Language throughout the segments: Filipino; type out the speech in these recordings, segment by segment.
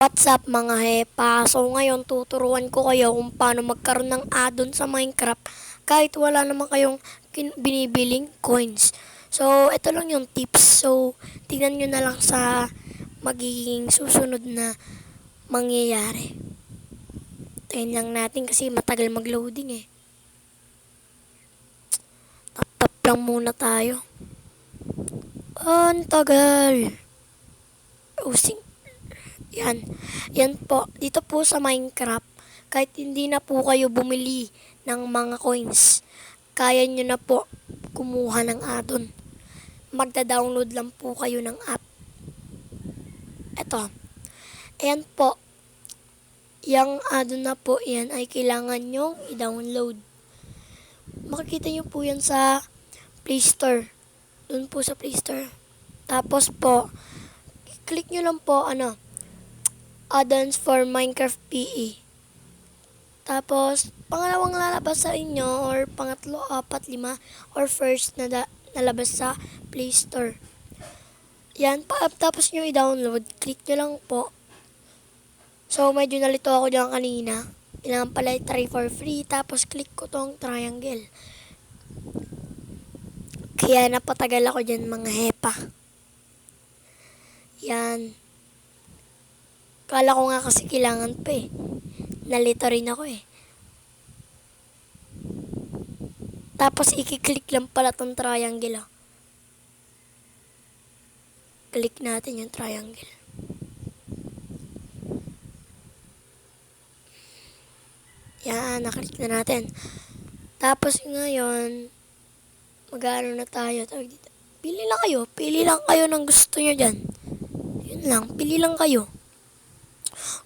What's up mga hepa? So ngayon tuturuan ko kayo kung paano magkaroon ng add-on sa Minecraft kahit wala naman kayong binibiling coins. So ito lang yung tips. So tingnan nyo na lang sa magiging susunod na mangyayari. Tingnan lang natin kasi matagal mag-loading eh. Tap-tap lang muna tayo. Ang tagal. Using. Yan. Yan po. Dito po sa Minecraft, kahit hindi na po kayo bumili ng mga coins, kaya nyo na po kumuha ng add-on. Magda-download lang po kayo ng app. Ito. Ayan po. Yung add-on na po yan ay kailangan nyo i-download. Makikita nyo po yan sa Play Store. Doon po sa Play Store. Tapos po, click nyo lang po add-ons for Minecraft PE. Tapos, pangalawang lalabas sa inyo or pangatlo, apat, lima or first na nalabas sa Play Store. Yan, tapos nyo i-download, click nyo lang po. So, medyo nalito ako dyan kanina. Kailangan pala i-try for free, tapos click ko tong triangle. Kaya napatagal ako dyan mga hepa. Yan. Kala ko nga kasi kailangan pa eh. Nalito rin ako eh. Tapos i-click lang pala tong triangle oh. Click natin yung triangle. Yan, naklik na natin. Tapos ngayon, mag-ano na tayo. Pili lang kayo ng gusto nyo dyan. Yun lang, pili lang kayo.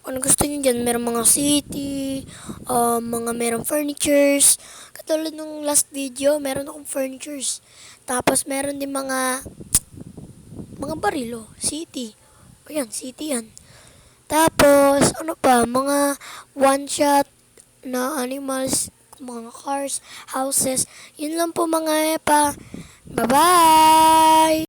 Kung gusto nyo dyan, merong mga city, merong furnitures. Katulad nung last video, meron akong furnitures. Tapos meron din mga barilo, city. Ayan, city yan. Tapos, ano pa, mga one-shot na animals, mga cars, houses. Yun lang po mga epa. Bye-bye!